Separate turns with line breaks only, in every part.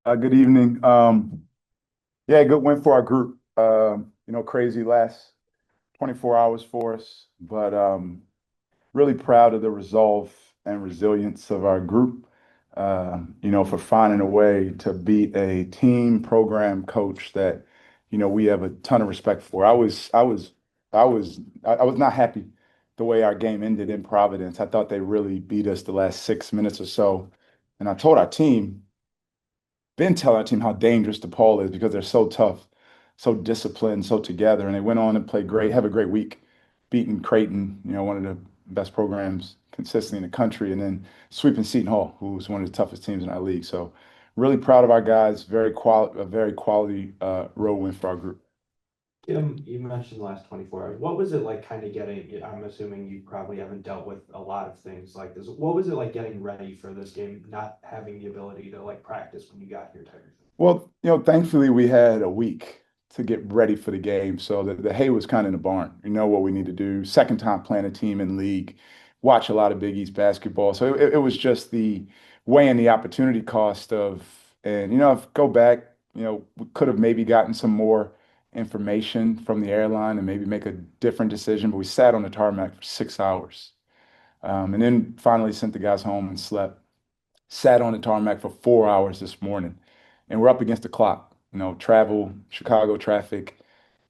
Good evening. Yeah, good win for our group. Crazy last 24 hours for us, but really proud of the resolve and resilience of our group. For finding a way to beat a team program coach that, we have a ton of respect for. I was not happy the way our game ended in Providence. I thought they really beat us the last 6 minutes or so, and I told our team been telling our team how dangerous DePaul is because they're so tough, so disciplined, so together, and they went on and played great, have a great week, beating Creighton, one of the best programs consistently in the country, and then sweeping Seton Hall, who's one of the toughest teams in our league. So, really proud of our guys. A very quality road win for our group.
Kim, you mentioned the last 24 hours. What was it like kind of I'm assuming you probably haven't dealt with a lot of things like this. What was it like getting ready for this game, not having the ability to like practice when you got here type of thing?
Well, thankfully we had a week to get ready for the game. So the hay was kind of in the barn. We know what we need to do. Second time playing a team in league, watch a lot of Big East basketball. So it was just the weighing the opportunity cost of, and if go back, we could have maybe gotten some more information from the airline and maybe make a different decision. But we sat on the tarmac for 6 hours, and then finally sent the guys home and slept. Sat on the tarmac for 4 hours this morning, and we're up against the clock. Travel, Chicago traffic,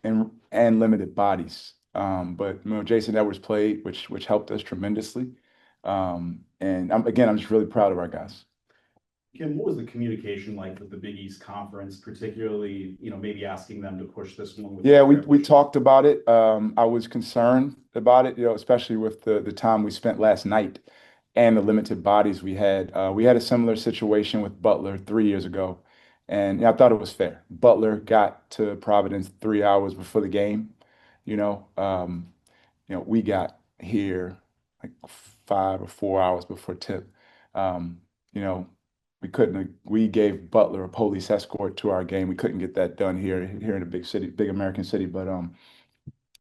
and limited bodies. But Jason Edwards played, which helped us tremendously. And I'm just really proud of our guys.
Kim, what was the communication like with the Big East Conference, particularly, maybe asking them to push this one with
Yeah,
more
we
preparation?
talked about it. I was concerned about it, especially with the time we spent last night and the limited bodies we had. We had a similar situation with Butler 3 years ago, and I thought it was fair. Butler got to Providence 3 hours before the game. We got here like 5 or 4 hours before tip. Um, you know, we gave Butler a police escort to our game. We couldn't get that done here in a big city, big American city. But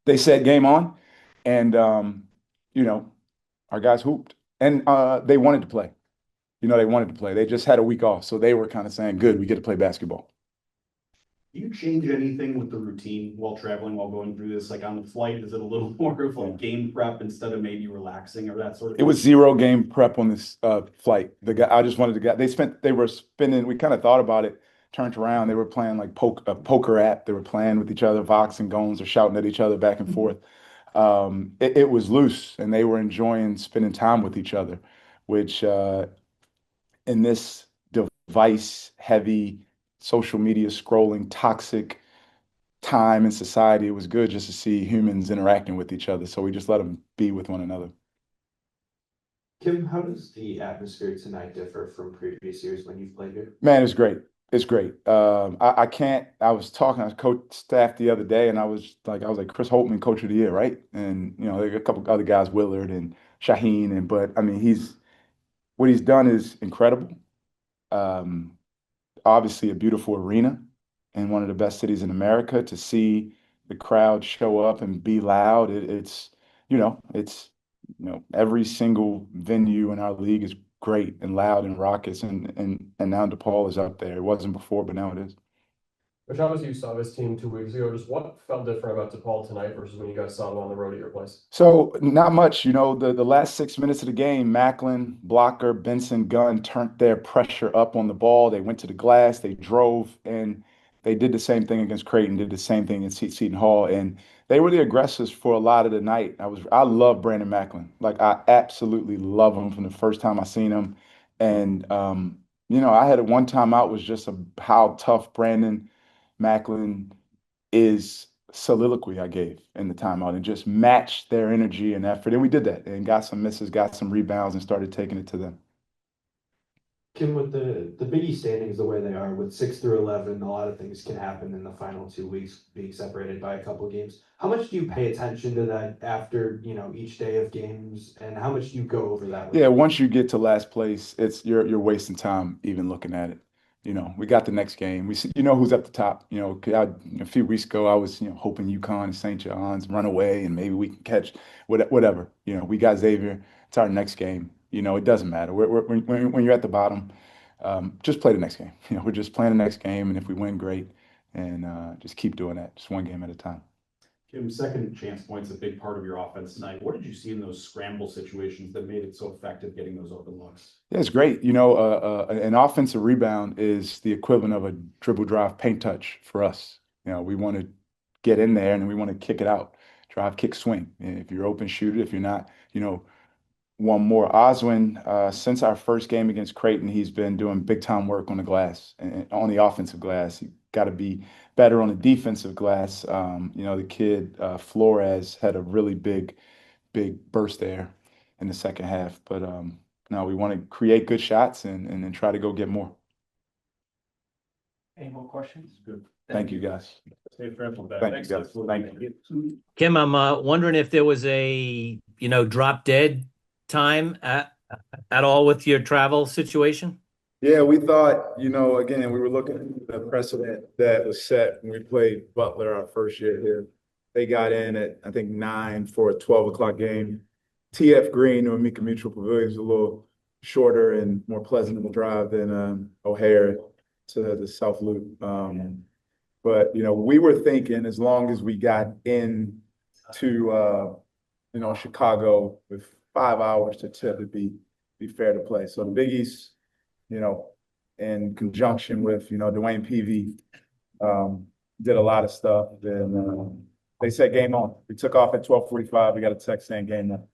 they said game on, and you know, our guys hooped, and they wanted to play. They wanted to play. They just had a week off, so they were kind of saying, "Good, we get to play basketball."
Do you change anything with the routine while traveling, while going through this? Like on the flight, is it a little more of
Yeah.
like game prep instead of maybe relaxing or that sort of
It was
thing?
zero game prep on this flight. The guy, I just wanted to get. They were spinning. We kind of thought about it. Turned around. They were playing like a poker app. They were playing with each other. Vox and Gones are shouting at each other back and forth. It was loose, and they were enjoying spending time with each other, which in this device-heavy, social media scrolling, toxic time in society, it was good just to see humans interacting with each other. So we just let them be with one another.
Kim, how does the atmosphere tonight differ from previous years when you've played here?
Man, it's great. It's great. I can't. I was talking to coach staff the other day, and I was like, Chris Holtman, Coach of the Year, right? And there are a couple other guys, Willard and Shaheen, but I mean, what he's done is incredible. Um, Obviously, a beautiful arena in one of the best cities in America. To see the crowd show up and be loud, every single venue in our league is great and loud and raucous, and now DePaul is up there. It wasn't before, but now it is.
Which obviously you saw this team 2 weeks ago. Just what felt different about DePaul tonight versus when you guys saw them on the road at your place?
So not much, the last 6 minutes of the game, Macklin, Blocker, Benson, Gunn turned their pressure up on the ball. They went to the glass, they drove, and they did the same thing against Creighton, did the same thing in Seton Hall, and they were the aggressors for a lot of the night. I love Brandon Macklin. Like I absolutely love him from the first time I seen him. And I had one time out was just how tough Brandon Macklin is soliloquy I gave in the timeout and just matched their energy and effort. And we did that and got some misses, got some rebounds, and started taking it to them.
Kim, with the Big East standings the way they are, with 6 through 11, a lot of things can happen in the final 2 weeks, being separated by a couple of games. How much do you pay attention to that after each day of games, and how much do you go over that with
Yeah,
your
once
team?
you get to last place, you're wasting time even looking at it. We got the next game. We see, who's at the top. A few weeks ago, I was, hoping UConn and St. John's run away and maybe we can catch whatever. We got Xavier. It's our next game. It doesn't matter. When you're at the bottom, just play the next game. We're just playing the next game, and if we win, great, and just keep doing that, just one game at a time.
Kim, second chance points a big part of your offense tonight. What did you see in those scramble situations that made it so effective getting those open looks?
Yeah, it's great. An offensive rebound is the equivalent of a dribble drive paint touch for us. We want to get in there and then we want to kick it out, drive, kick, swing. And if you're open, shoot it. If you're not, one more. Oswin, since our first game against Creighton, he's been doing big time work on the glass and on the offensive glass. He got to be better on the defensive glass. The kid Flores had a really big burst there in the second half. But no, we want to create good shots and then try to go get more.
Any more questions?
Good.
Thank you, guys.
Stay careful with that.
Thank
Thanks,
you, guys.
guys.
Thank you.
Kim, I'm wondering if there was a, drop dead time at all with your travel situation?
Yeah, we thought, again, we were looking at the precedent that was set when we played Butler our first year here. They got in at, I think, 9 for a 12 o'clock game. TF Green or Mika Mutual Pavilion is a little shorter and more pleasant of a drive than O'Hare to the South Loop. But, we were thinking as long as we got in to, Chicago with 5 hours to tip, it'd be fair to play. So the Big East, in conjunction with, Dwayne Peavy, did a lot of stuff. And they said game on. We took off at 12:45. We got a text saying game on.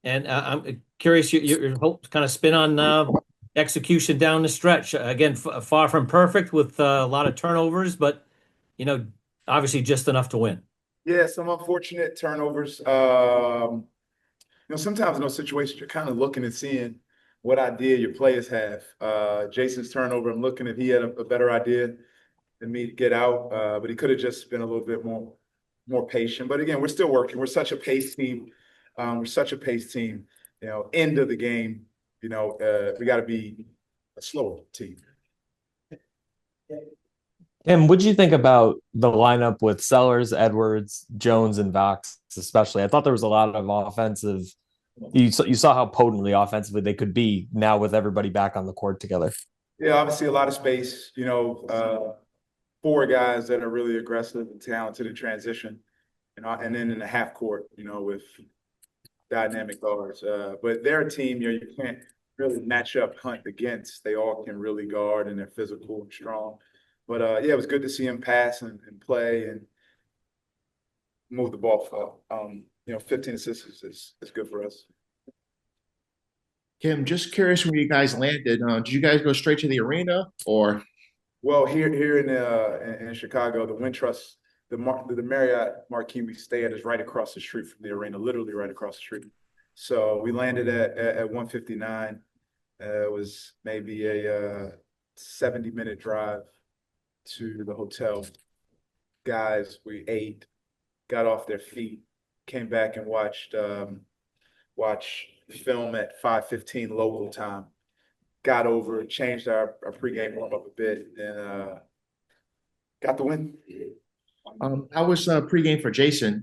And I'm curious, your whole kind of spin on execution down the stretch. Again, far from perfect with a lot of turnovers, but, obviously just enough to win.
Yeah, some unfortunate turnovers. Sometimes in those situations, you're kind of looking and seeing what idea your players have. Jason's turnover, I'm looking if he had a better idea than me to get out, but he could have just been a little bit more patient. But again, we're still working. We're such a pace team. End of the game, we got to be a slower team.
Tim, what did you think about the lineup with Sellers, Edwards, Jones, and Vox, especially? I thought there was a lot of offensive. You saw how potently offensively they could be now with everybody back on the court together.
Yeah, obviously a lot of space. 4 guys that are really aggressive and talented in transition, and then in the half court, with dynamic guards. But they're a team, you can't really match up Hunt against. They all can really guard and they're physical and strong. But it was good to see him pass and play and move the ball for 15 assists is good for us.
Kim, just curious when you guys landed. Did you guys go straight to the arena or?
Well, here in Chicago, the Wintrust, the Marriott Marquis we stay at is right across the street from the arena, literally right across the street. So we landed at 159. It was maybe a 70-minute drive to the hotel. Guys, we ate, got off their feet, came back and watched film at 5:15 local time. Got over, changed our pregame warm up a bit, and got the win.
How was pregame for Jason?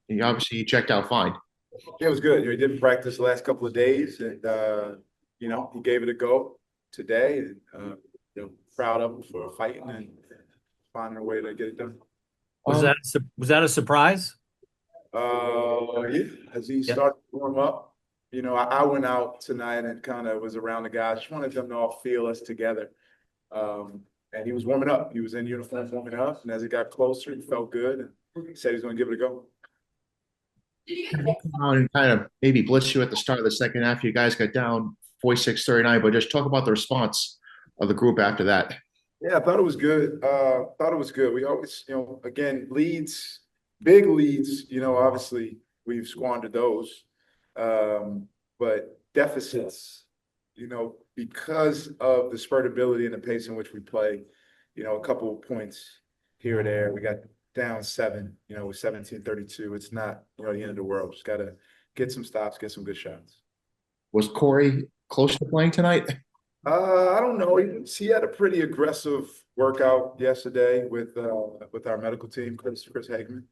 He obviously checked out fine.
It was good. He didn't practice the last couple of days, and he gave it a go today. And proud of him for fighting and finding a way to get it done.
Was that a surprise?
Yeah, as he started to warm up. I went out tonight and kind of was around the guys. Just wanted them to all feel us together. And he was warming up. He was in uniform warming up. And as he got closer, he felt good. And he said he's going to give it a go.
Come out and kind of maybe blitz you at the start of the second half. You guys got down 46-39, but just talk about the response of the group after that.
Yeah, I thought it was good. We always, again, big leads, obviously we've squandered those. But deficits, because of the spurtability and the pace in which we play, a couple of points here or there. We got down 7, with 17-32. It's not, the end of the world. Just got to get some stops, get some good shots.
Was Corey close to playing tonight?
I don't know. He had a pretty aggressive workout yesterday with our medical team, Chris Hagman.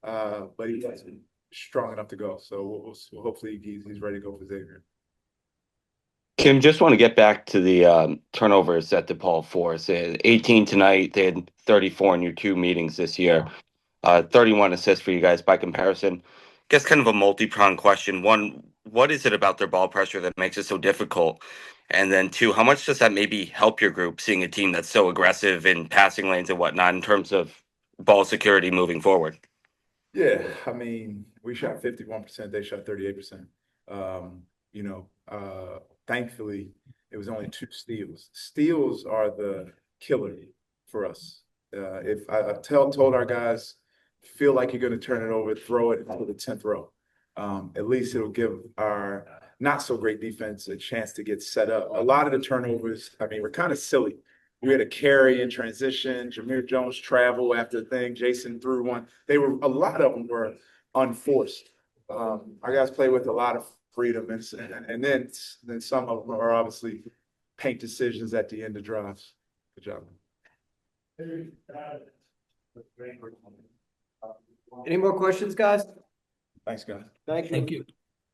But he wasn't strong enough to go. So we'll hopefully he's ready to go for Xavier.
Kim, just want to get back to the turnovers at DePaul Force. They had 18 tonight. They had 34 in your 2 meetings this year. 31 assists for you guys by comparison. Guess kind of a multi-pronged question. One, what is it about their ball pressure that makes it so difficult? And then two, how much does that maybe help your group seeing a team that's so aggressive in passing lanes and whatnot in terms of ball security moving forward?
Yeah, I mean, we shot 51%, they shot 38%. Thankfully, it was only 2 steals. Steals are the killer for us. If I told our guys, feel like you're going to turn it over, throw it into the 10th row. At least it'll give our not so great defense a chance to get set up. A lot of the turnovers, I mean, we're kind of silly. We had a carry in transition. Jameer Jones travel after the thing. Jason threw one. A lot of them were unforced. Our guys play with a lot of freedom, and then some of them are obviously paint decisions at the end of drives. Good job.
Any more questions, guys?
Thanks, guys.
Thank you.
Thank you.